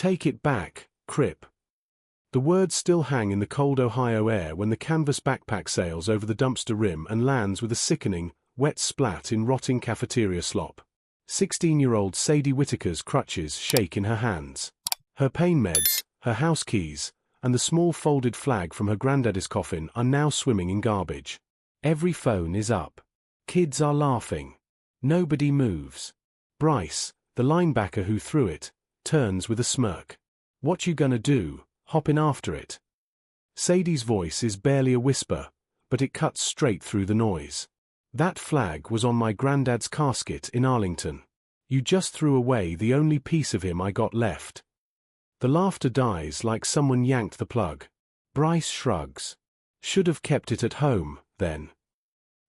Take it back, Crip. The words still hang in the cold Ohio air when the canvas backpack sails over the dumpster rim and lands with a sickening, wet splat in rotting cafeteria slop. 16-year-old Sadie Whittaker's crutches shake in her hands. Her pain meds, her house keys, and the small folded flag from her granddaddy's coffin are now swimming in garbage. Every phone is up. Kids are laughing. Nobody moves. Bryce, the linebacker who threw it, turns with a smirk. What you gonna do, hoppin' after it? Sadie's voice is barely a whisper, but it cuts straight through the noise. That flag was on my granddad's casket in Arlington. You just threw away the only piece of him I got left. The laughter dies like someone yanked the plug. Bryce shrugs. Should have kept it at home, then.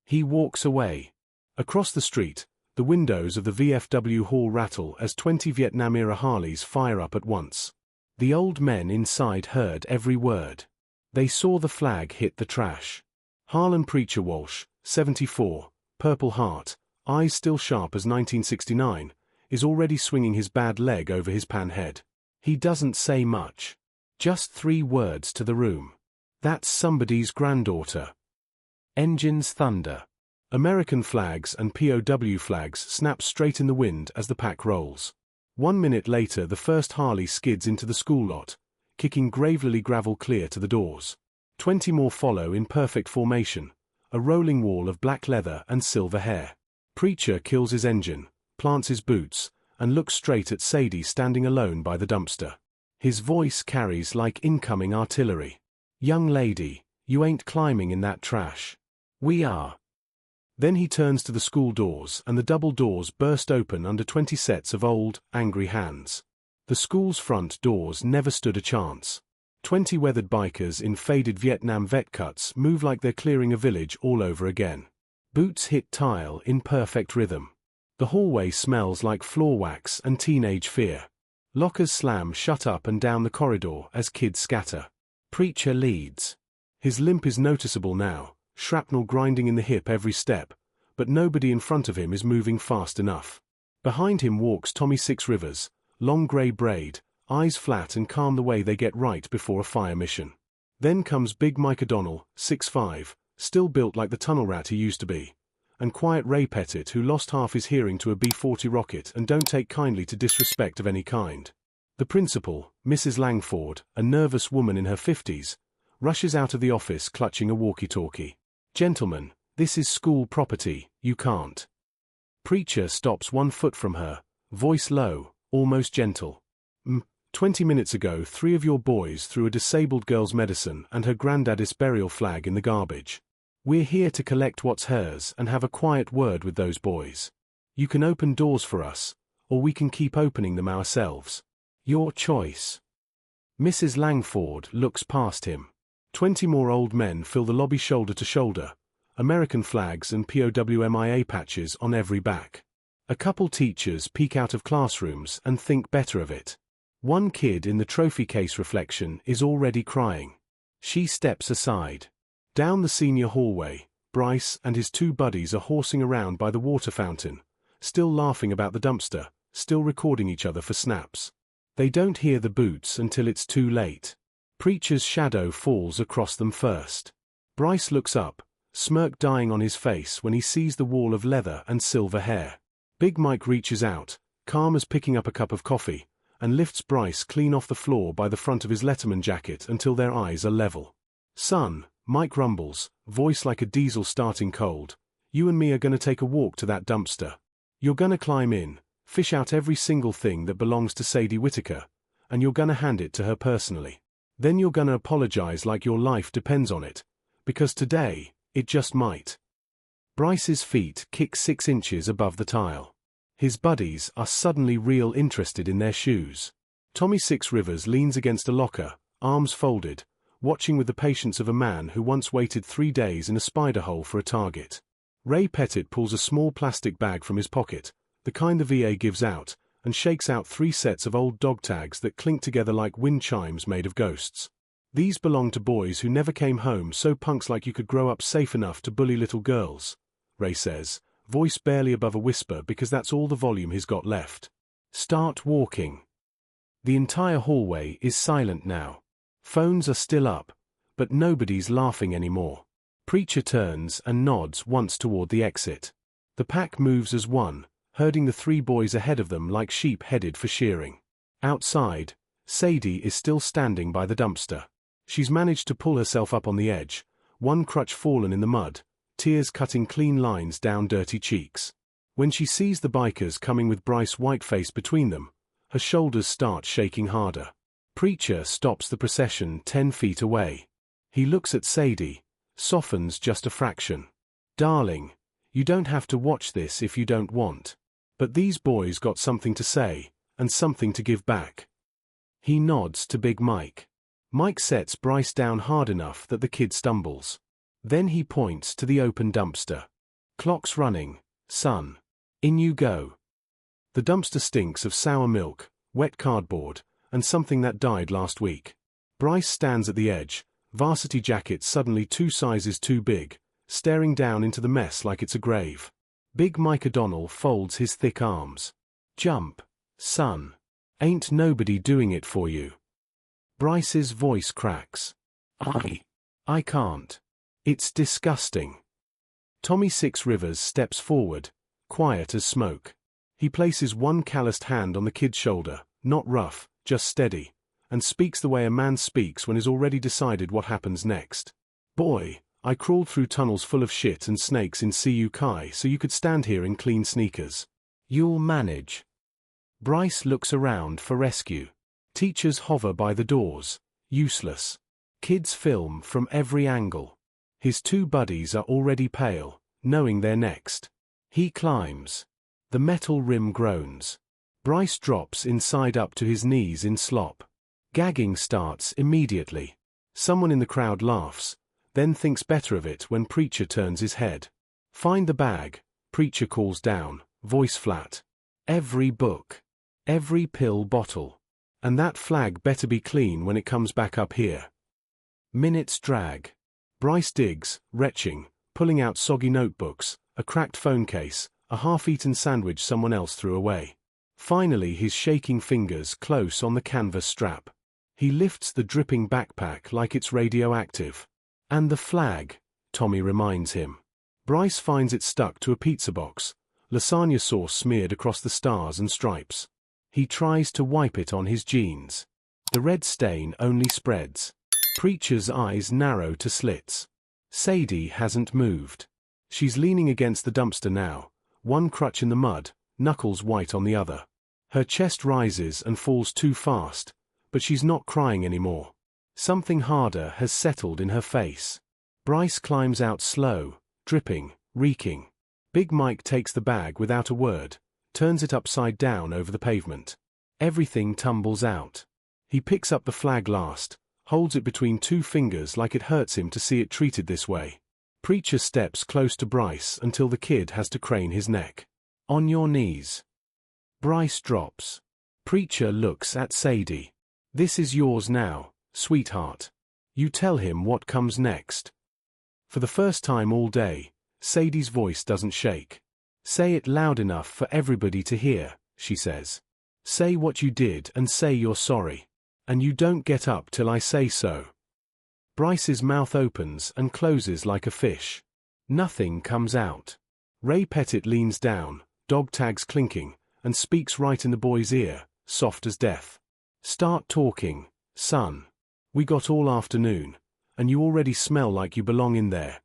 He walks away. Across the street, the windows of the VFW hall rattle as 20 Vietnam-era Harleys fire up at once. The old men inside heard every word. They saw the flag hit the trash. Harlan Preacher Walsh, 74, Purple Heart, eyes still sharp as 1969, is already swinging his bad leg over his pan head. He doesn't say much. Just 3 words to the room. That's somebody's granddaughter. Engines thunder. American flags and POW flags snap straight in the wind as the pack rolls. 1 minute later the first Harley skids into the school lot, kicking gravelly gravel clear to the doors. 20 more follow in perfect formation, a rolling wall of black leather and silver hair. Preacher kills his engine, plants his boots, and looks straight at Sadie standing alone by the dumpster. His voice carries like incoming artillery. Young lady, you ain't climbing in that trash. We are. Then he turns to the school doors and the double doors burst open under 20 sets of old, angry hands. The school's front doors never stood a chance. 20 weathered bikers in faded Vietnam vet cuts move like they're clearing a village all over again. Boots hit tile in perfect rhythm. The hallway smells like floor wax and teenage fear. Lockers slam shut up and down the corridor as kids scatter. Preacher leads. His limp is noticeable now, shrapnel grinding in the hip every step, but nobody in front of him is moving fast enough. Behind him walks Tommy Six Rivers, long grey braid, eyes flat and calm the way they get right before a fire mission. Then comes Big Mike O'Donnell, 6'5", still built like the tunnel rat he used to be, and quiet Ray Pettit who lost half his hearing to a B-40 rocket and don't take kindly to disrespect of any kind. The principal, Mrs. Langford, a nervous woman in her 50s, rushes out of the office clutching a walkie-talkie. Gentlemen, this is school property, you can't. Preacher stops 1 foot from her, voice low, almost gentle. 20 minutes ago 3 of your boys threw a disabled girl's medicine and her granddaddy's burial flag in the garbage. We're here to collect what's hers and have a quiet word with those boys. You can open doors for us, or we can keep opening them ourselves. Your choice. Mrs. Langford looks past him. 20 more old men fill the lobby shoulder to shoulder, American flags and POWMIA patches on every back. A couple teachers peek out of classrooms and think better of it. 1 kid in the trophy case reflection is already crying. She steps aside. Down the senior hallway, Bryce and his 2 buddies are horsing around by the water fountain, still laughing about the dumpster, still recording each other for snaps. They don't hear the boots until it's too late. Preacher's shadow falls across them first. Bryce looks up, smirk dying on his face when he sees the wall of leather and silver hair. Big Mike reaches out, calm as picking up a cup of coffee, and lifts Bryce clean off the floor by the front of his Letterman jacket until their eyes are level. Son, Mike rumbles, voice like a diesel starting cold, you and me are gonna take a walk to that dumpster. You're gonna climb in, fish out every single thing that belongs to Sadie Whittaker, and you're gonna hand it to her personally. Then you're gonna apologize like your life depends on it, because today, it just might. Bryce's feet kick 6 inches above the tile. His buddies are suddenly real interested in their shoes. Tommy Six Rivers leans against a locker, arms folded, watching with the patience of a man who once waited 3 days in a spider hole for a target. Ray Pettit pulls a small plastic bag from his pocket, the kind the VA gives out, and shakes out 3 sets of old dog tags that clink together like wind chimes made of ghosts. These belong to boys who never came home, so punks like you could grow up safe enough to bully little girls, Ray says, voice barely above a whisper because that's all the volume he's got left. Start walking. The entire hallway is silent now. Phones are still up, but nobody's laughing anymore. Preacher turns and nods once toward the exit. The pack moves as one, herding the three boys ahead of them like sheep headed for shearing. Outside, Sadie is still standing by the dumpster. She's managed to pull herself up on the edge, one crutch fallen in the mud, tears cutting clean lines down dirty cheeks. When she sees the bikers coming with Bryce Whiteface between them, her shoulders start shaking harder. Preacher stops the procession 10 feet away. He looks at Sadie, softens just a fraction. "Darling, you don't have to watch this if you don't want. But these boys got something to say, and something to give back." He nods to Big Mike. Mike sets Bryce down hard enough that the kid stumbles. Then he points to the open dumpster. "Clock's running, son. In you go." The dumpster stinks of sour milk, wet cardboard, and something that died last week. Bryce stands at the edge, varsity jacket suddenly 2 sizes too big, staring down into the mess like it's a grave. Big Mike O'Donnell folds his thick arms. "Jump, son. Ain't nobody doing it for you." Bryce's voice cracks. I can't. It's disgusting." Tommy Six Rivers steps forward, quiet as smoke. He places one calloused hand on the kid's shoulder, not rough, just steady, and speaks the way a man speaks when he's already decided what happens next. "Boy, I crawled through tunnels full of shit and snakes in CU Kai so you could stand here in clean sneakers. You'll manage." Bryce looks around for rescue. Teachers hover by the doors, useless. Kids film from every angle. His 2 buddies are already pale, knowing they're next. He climbs. The metal rim groans. Bryce drops inside up to his knees in slop. Gagging starts immediately. Someone in the crowd laughs, then thinks better of it when Preacher turns his head. "Find the bag," Preacher calls down, voice flat. "Every book. Every pill bottle. And that flag better be clean when it comes back up here." Minutes drag. Bryce digs, retching, pulling out soggy notebooks, a cracked phone case, a half-eaten sandwich someone else threw away. Finally his shaking fingers close on the canvas strap. He lifts the dripping backpack like it's radioactive. "And the flag," Tommy reminds him. Bryce finds it stuck to a pizza box, lasagna sauce smeared across the stars and stripes. He tries to wipe it on his jeans. The red stain only spreads. Preacher's eyes narrow to slits. Sadie hasn't moved. She's leaning against the dumpster now, one crutch in the mud, knuckles white on the other. Her chest rises and falls too fast, but she's not crying anymore. Something harder has settled in her face. Bryce climbs out slow, dripping, reeking. Big Mike takes the bag without a word, turns it upside down over the pavement. Everything tumbles out. He picks up the flag last, holds it between 2 fingers like it hurts him to see it treated this way. Preacher steps close to Bryce until the kid has to crane his neck. "On your knees." Bryce drops. Preacher looks at Sadie. "This is yours now, sweetheart. You tell him what comes next." For the first time all day, Sadie's voice doesn't shake. "Say it loud enough for everybody to hear," she says. "Say what you did and say you're sorry. And you don't get up till I say so." Bryce's mouth opens and closes like a fish. Nothing comes out. Ray Pettit leans down, dog tags clinking, and speaks right in the boy's ear, soft as death. "Start talking, son. We got all afternoon, and you already smell like you belong in there."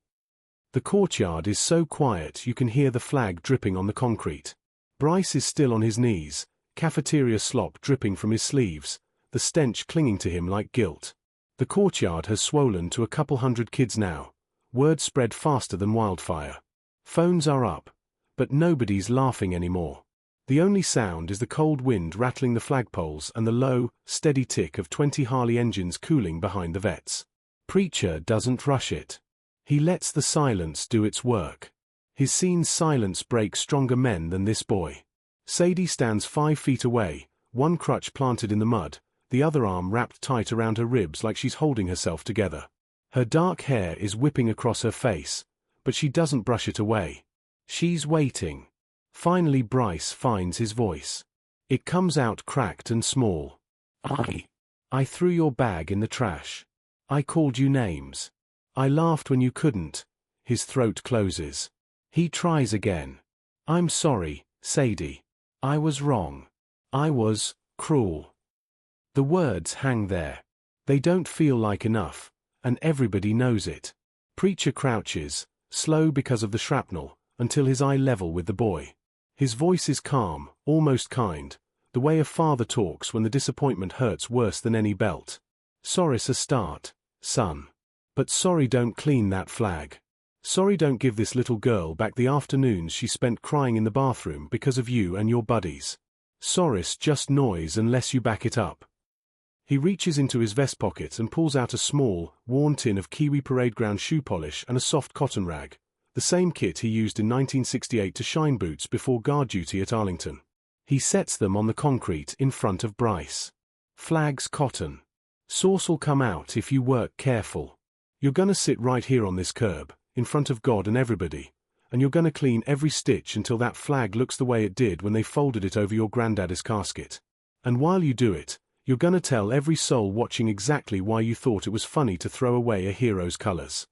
The courtyard is so quiet you can hear the flag dripping on the concrete. Bryce is still on his knees, cafeteria slop dripping from his sleeves, the stench clinging to him like guilt. The courtyard has swollen to a couple hundred kids now. Word spread faster than wildfire. Phones are up, but nobody's laughing anymore. The only sound is the cold wind rattling the flagpoles and the low, steady tick of 20 Harley engines cooling behind the vets. Preacher doesn't rush it. He lets the silence do its work. His scene's silence breaks stronger men than this boy. Sadie stands 5 feet away, one crutch planted in the mud, the other arm wrapped tight around her ribs like she's holding herself together. Her dark hair is whipping across her face, but she doesn't brush it away. She's waiting. Finally Bryce finds his voice. It comes out cracked and small. I threw your bag in the trash. I called you names. I laughed when you couldn't. His throat closes. He tries again. I'm sorry, Sadie. I was wrong. I was cruel. The words hang there. They don't feel like enough, and everybody knows it. Preacher crouches, slow because of the shrapnel, until his eye level with the boy. His voice is calm, almost kind, the way a father talks when the disappointment hurts worse than any belt. Sorry's a start, son. But sorry don't clean that flag. Sorry don't give this little girl back the afternoons she spent crying in the bathroom because of you and your buddies. Sorry's just noise unless you back it up. He reaches into his vest pocket and pulls out a small, worn tin of Kiwi parade ground shoe polish and a soft cotton rag, the same kit he used in 1968 to shine boots before guard duty at Arlington. He sets them on the concrete in front of Bryce. Flag's cotton. Sauce'll come out if you work careful. You're gonna sit right here on this curb, in front of God and everybody, and you're gonna clean every stitch until that flag looks the way it did when they folded it over your granddaddy's casket. And while you do it, you're gonna tell every soul watching exactly why you thought it was funny to throw away a hero's colors.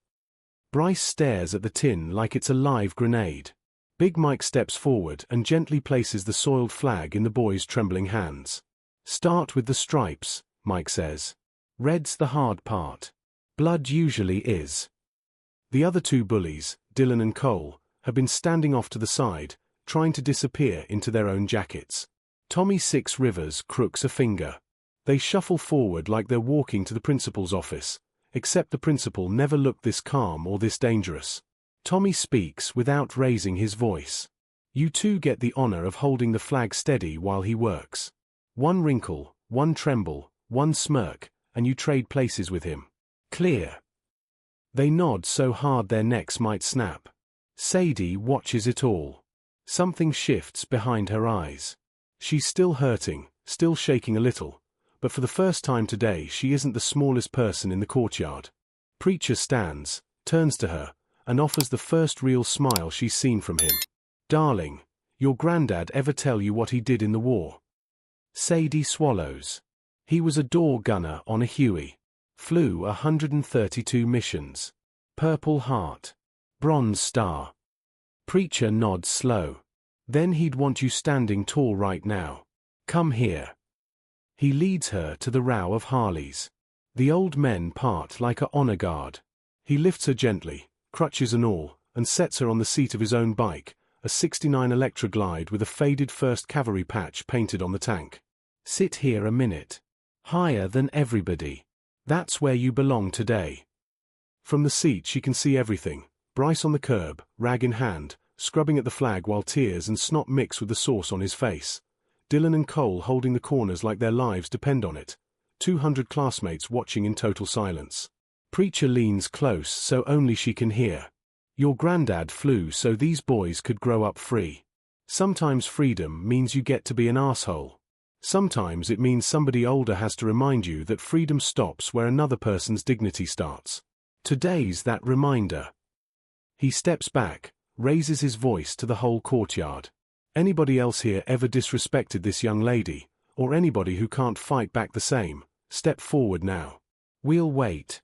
Bryce stares at the tin like it's a live grenade. Big Mike steps forward and gently places the soiled flag in the boy's trembling hands. Start with the stripes, Mike says. Red's the hard part. Blood usually is. The other two bullies, Dylan and Cole, have been standing off to the side, trying to disappear into their own jackets. Tommy Six Rivers crooks a finger. They shuffle forward like they're walking to the principal's office, except the principal never looked this calm or this dangerous. Tommy speaks without raising his voice. You two get the honor of holding the flag steady while he works. One wrinkle, one tremble, one smirk, and you trade places with him. Clear. They nod so hard their necks might snap. Sadie watches it all. Something shifts behind her eyes. She's still hurting, still shaking a little, but for the first time today she isn't the smallest person in the courtyard. Preacher stands, turns to her, and offers the first real smile she's seen from him. Darling, your granddad ever tell you what he did in the war? Sadie swallows. He was a door gunner on a Huey. Flew 132 missions. Purple Heart. Bronze Star. Preacher nods slow. Then he'd want you standing tall right now. Come here. He leads her to the row of Harleys. The old men part like a honor guard. He lifts her gently, crutches and all, and sets her on the seat of his own bike, a '69 Electra Glide with a faded 1st Cavalry patch painted on the tank. Sit here a minute. Higher than everybody. That's where you belong today. From the seat she can see everything. Bryce on the curb, rag in hand, scrubbing at the flag while tears and snot mix with the sauce on his face. Dylan and Cole holding the corners like their lives depend on it. 200 classmates watching in total silence. Preacher leans close so only she can hear. Your granddad flew so these boys could grow up free. Sometimes freedom means you get to be an asshole. Sometimes it means somebody older has to remind you that freedom stops where another person's dignity starts. Today's that reminder. He steps back, raises his voice to the whole courtyard. Anybody else here ever disrespected this young lady, or anybody who can't fight back the same, step forward now. We'll wait.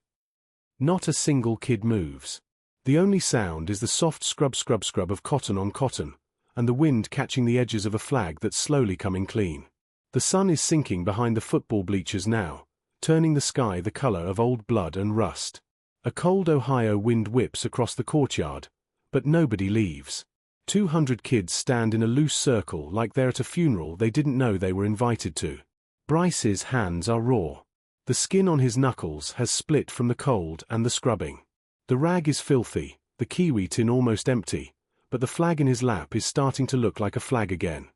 Not a single kid moves. The only sound is the soft scrub of cotton on cotton, and the wind catching the edges of a flag that's slowly coming clean. The sun is sinking behind the football bleachers now, turning the sky the color of old blood and rust. A cold Ohio wind whips across the courtyard, but nobody leaves. 200 kids stand in a loose circle like they're at a funeral they didn't know they were invited to. Bryce's hands are raw. The skin on his knuckles has split from the cold and the scrubbing. The rag is filthy, the kiwi tin almost empty, but the flag in his lap is starting to look like a flag again.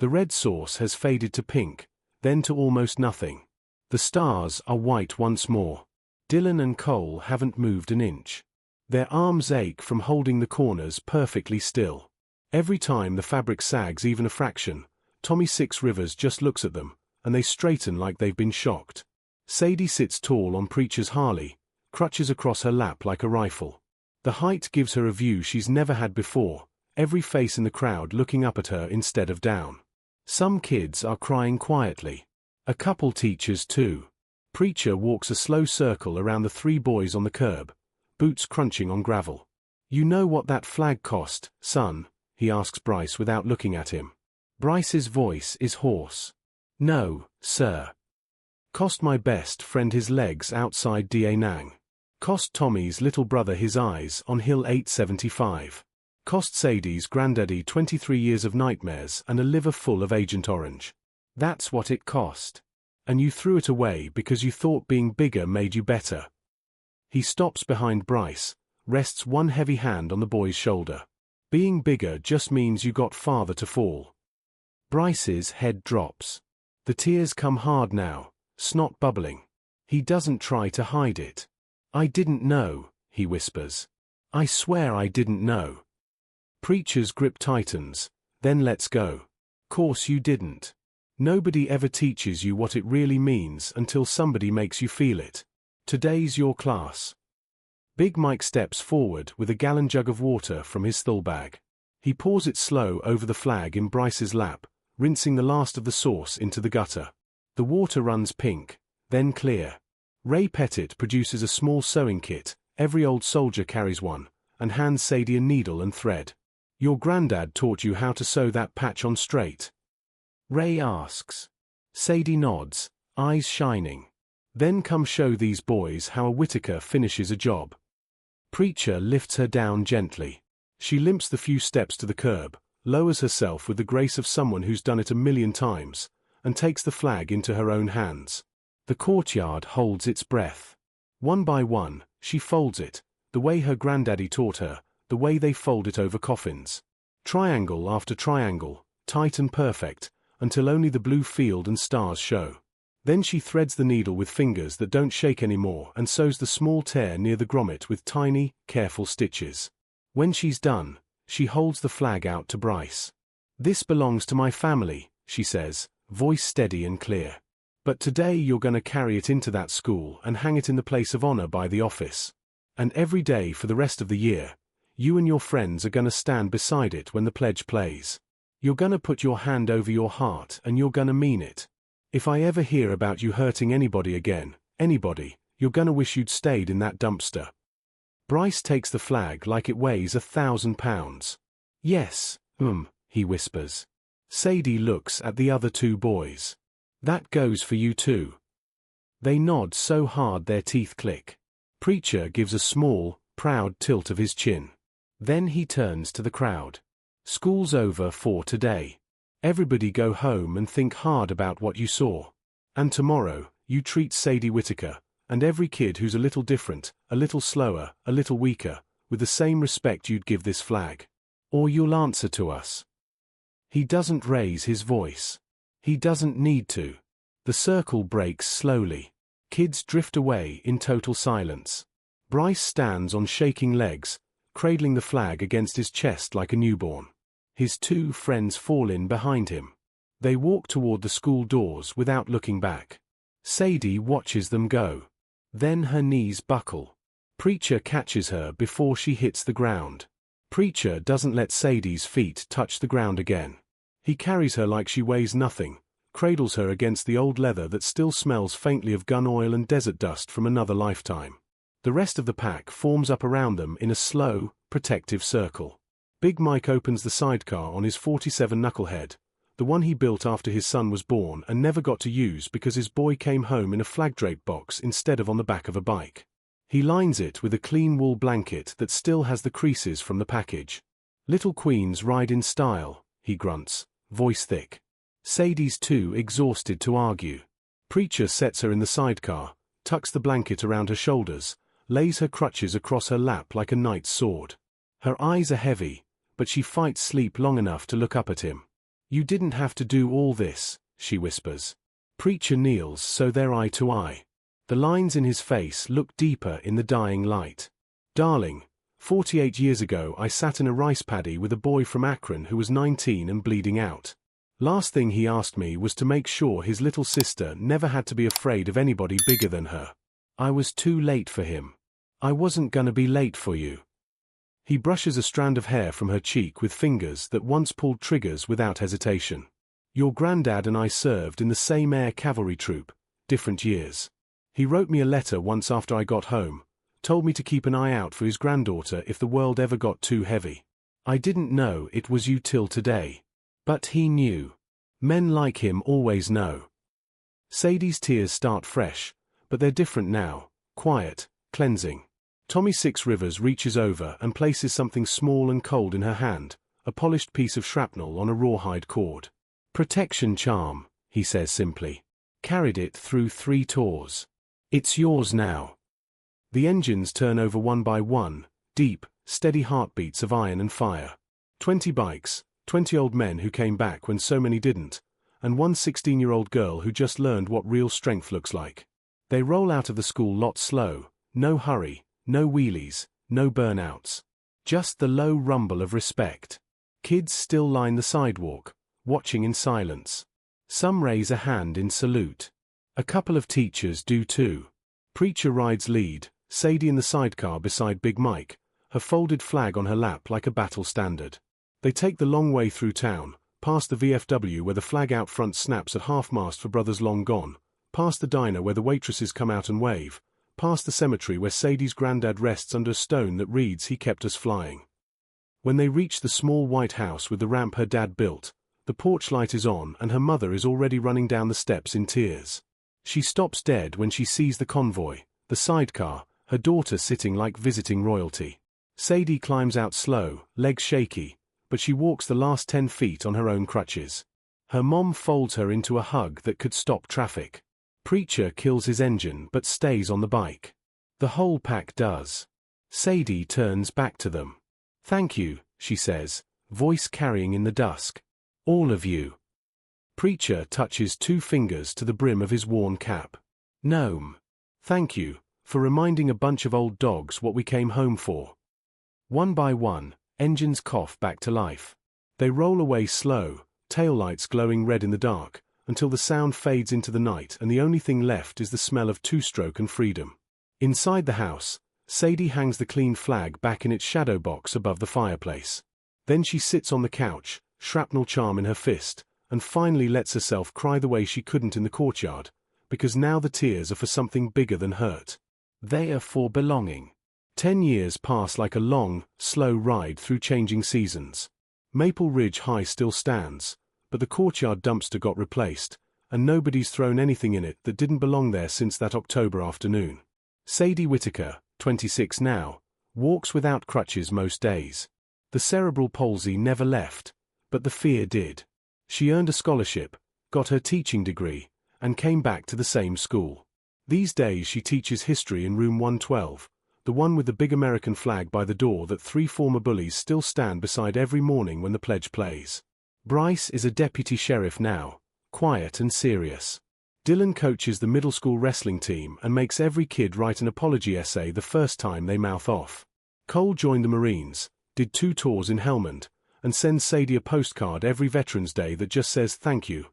The red sauce has faded to pink, then to almost nothing. The stars are white once more. Dylan and Cole haven't moved an inch. Their arms ache from holding the corners perfectly still. Every time the fabric sags even a fraction, Tommy Six Rivers just looks at them, and they straighten like they've been shocked. Sadie sits tall on Preacher's Harley, crutches across her lap like a rifle. The height gives her a view she's never had before, every face in the crowd looking up at her instead of down. Some kids are crying quietly. A couple teachers too. Preacher walks a slow circle around the three boys on the curb, boots crunching on gravel. You know what that flag cost, son? He asks Bryce without looking at him. Bryce's voice is hoarse. No, sir. Cost my best friend his legs outside Da Nang. Cost Tommy's little brother his eyes on Hill 875. Cost Sadie's granddaddy 23 years of nightmares and a liver full of Agent Orange. That's what it cost. And you threw it away because you thought being bigger made you better. He stops behind Bryce, rests one heavy hand on the boy's shoulder. Being bigger just means you got farther to fall. Bryce's head drops. The tears come hard now, snot bubbling. He doesn't try to hide it. I didn't know, he whispers. I swear I didn't know. Preacher's grip tightens, then lets go. Course you didn't. Nobody ever teaches you what it really means until somebody makes you feel it. Today's your class. Big Mike steps forward with a gallon jug of water from his thul bag. He pours it slow over the flag in Bryce's lap, rinsing the last of the sauce into the gutter. The water runs pink, then clear. Ray Pettit produces a small sewing kit, every old soldier carries one, and hands Sadie a needle and thread. Your granddad taught you how to sew that patch on straight? Ray asks. Sadie nods, eyes shining. Then come show these boys how a Whittaker finishes a job. Preacher lifts her down gently. She limps the few steps to the curb, lowers herself with the grace of someone who's done it 1,000,000 times, and takes the flag into her own hands. The courtyard holds its breath. One by one, she folds it, the way her granddaddy taught her, the way they fold it over coffins. Triangle after triangle, tight and perfect, until only the blue field and stars show. Then she threads the needle with fingers that don't shake anymore and sews the small tear near the grommet with tiny, careful stitches. When she's done, she holds the flag out to Bryce. This belongs to my family, she says, voice steady and clear. But today you're gonna carry it into that school and hang it in the place of honor by the office. And every day for the rest of the year, you and your friends are gonna stand beside it when the pledge plays. You're gonna put your hand over your heart and you're gonna mean it. If I ever hear about you hurting anybody again, anybody, you're gonna wish you'd stayed in that dumpster. Bryce takes the flag like it weighs 1,000 pounds. Yes, he whispers. Sadie looks at the other two boys. That goes for you too. They nod so hard their teeth click. Preacher gives a small, proud tilt of his chin. Then he turns to the crowd. School's over for today. Everybody go home and think hard about what you saw. And tomorrow, you treat Sadie Whittaker, and every kid who's a little different, a little slower, a little weaker, with the same respect you'd give this flag. Or you'll answer to us. He doesn't raise his voice. He doesn't need to. The circle breaks slowly. Kids drift away in total silence. Bryce stands on shaking legs, cradling the flag against his chest like a newborn. His two friends fall in behind him. They walk toward the school doors without looking back. Sadie watches them go. Then her knees buckle. Preacher catches her before she hits the ground. Preacher doesn't let Sadie's feet touch the ground again. He carries her like she weighs nothing, cradles her against the old leather that still smells faintly of gun oil and desert dust from another lifetime. The rest of the pack forms up around them in a slow, protective circle. Big Mike opens the sidecar on his 47 Knucklehead, the one he built after his son was born and never got to use because his boy came home in a flag drape box instead of on the back of a bike. He lines it with a clean wool blanket that still has the creases from the package. Little queens ride in style, he grunts, voice thick. Sadie's too exhausted to argue. Preacher sets her in the sidecar, tucks the blanket around her shoulders, lays her crutches across her lap like a knight's sword. Her eyes are heavy, but she fights sleep long enough to look up at him. You didn't have to do all this, she whispers. Preacher kneels so they're eye to eye. The lines in his face look deeper in the dying light. Darling, 48 years ago I sat in a rice paddy with a boy from Akron who was 19 and bleeding out. Last thing he asked me was to make sure his little sister never had to be afraid of anybody bigger than her. I was too late for him. I wasn't gonna be late for you. He brushes a strand of hair from her cheek with fingers that once pulled triggers without hesitation. Your granddad and I served in the same air cavalry troop, different years. He wrote me a letter once after I got home, told me to keep an eye out for his granddaughter if the world ever got too heavy. I didn't know it was you till today. But he knew. Men like him always know. Sadie's tears start fresh, but they're different now, quiet, cleansing. Tommy Six Rivers reaches over and places something small and cold in her hand, a polished piece of shrapnel on a rawhide cord. Protection charm, he says simply. Carried it through 3 tours. It's yours now. The engines turn over one by one, deep, steady heartbeats of iron and fire. 20 bikes, 20 old men who came back when so many didn't, and one 16-year-old girl who just learned what real strength looks like. They roll out of the school lot slow, no hurry, no wheelies, no burnouts. Just the low rumble of respect. Kids still line the sidewalk, watching in silence. Some raise a hand in salute. A couple of teachers do too. Preacher rides lead, Sadie in the sidecar beside Big Mike, her folded flag on her lap like a battle standard. They take the long way through town, past the VFW where the flag out front snaps at half-mast for brothers long gone, past the diner where the waitresses come out and wave, past the cemetery where Sadie's granddad rests under a stone that reads "He kept us flying." When they reach the small white house with the ramp her dad built, the porch light is on and her mother is already running down the steps in tears. She stops dead when she sees the convoy, the sidecar, her daughter sitting like visiting royalty. Sadie climbs out slow, legs shaky, but she walks the last 10 feet on her own crutches. Her mom folds her into a hug that could stop traffic. Preacher kills his engine but stays on the bike. The whole pack does. Sadie turns back to them. "Thank you," she says, voice carrying in the dusk. "All of you." Preacher touches 2 fingers to the brim of his worn cap. "Gnome. Thank you, for reminding a bunch of old dogs what we came home for." One by one, engines cough back to life. They roll away slow, taillights glowing red in the dark, until the sound fades into the night and the only thing left is the smell of two-stroke and freedom. Inside the house, Sadie hangs the clean flag back in its shadow box above the fireplace. Then she sits on the couch, shrapnel charm in her fist, and finally lets herself cry the way she couldn't in the courtyard, because now the tears are for something bigger than hurt. They are for belonging. 10 years pass like a long, slow ride through changing seasons. Maple Ridge High still stands, but the courtyard dumpster got replaced, and nobody's thrown anything in it that didn't belong there since that October afternoon. Sadie Whitaker, 26 now, walks without crutches most days. The cerebral palsy never left, but the fear did. She earned a scholarship, got her teaching degree, and came back to the same school. These days she teaches history in room 112, the one with the big American flag by the door that 3 former bullies still stand beside every morning when the pledge plays. Bryce is a deputy sheriff now, quiet and serious. Dylan coaches the middle school wrestling team and makes every kid write an apology essay the first time they mouth off. Cole joined the Marines, did 2 tours in Helmand, and sends Sadie a postcard every Veterans Day that just says "Thank you."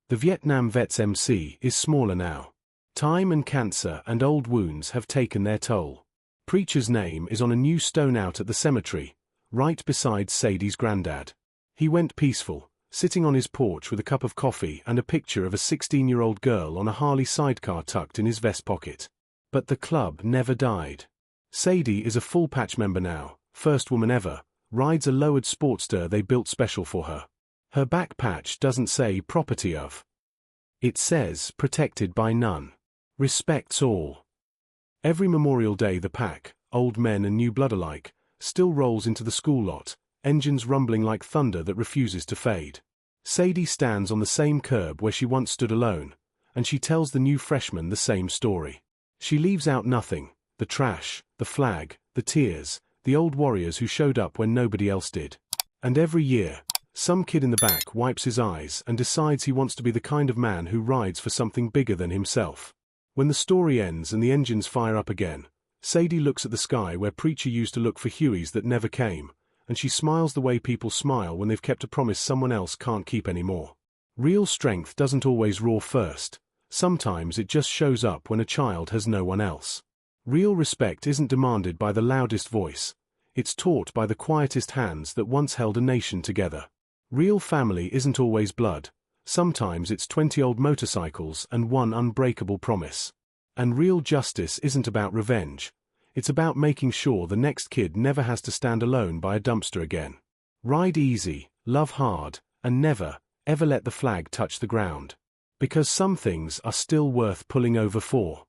The Vietnam Vets MC is smaller now. Time and cancer and old wounds have taken their toll. Preacher's name is on a new stone out at the cemetery, right beside Sadie's granddad. He went peaceful, sitting on his porch with a cup of coffee and a picture of a 16-year-old girl on a Harley sidecar tucked in his vest pocket. But the club never died. Sadie is a full patch member now, first woman ever, rides a lowered Sportster they built special for her. Her back patch doesn't say "property of." It says "protected by none." Respects all. Every Memorial Day the pack, old men and new blood alike, still rolls into the school lot, engines rumbling like thunder that refuses to fade. Sadie stands on the same curb where she once stood alone, and she tells the new freshmen the same story. She leaves out nothing: the trash, the flag, the tears, the old warriors who showed up when nobody else did. And every year, some kid in the back wipes his eyes and decides he wants to be the kind of man who rides for something bigger than himself. When the story ends and the engines fire up again, Sadie looks at the sky where Preacher used to look for Hueys that never came, and she smiles the way people smile when they've kept a promise someone else can't keep anymore. Real strength doesn't always roar first. Sometimes it just shows up when a child has no one else. Real respect isn't demanded by the loudest voice. It's taught by the quietest hands that once held a nation together. Real family isn't always blood. Sometimes it's 20 old motorcycles and one unbreakable promise. And real justice isn't about revenge. It's about making sure the next kid never has to stand alone by a dumpster again. Ride easy, love hard, and never, ever let the flag touch the ground. Because some things are still worth pulling over for.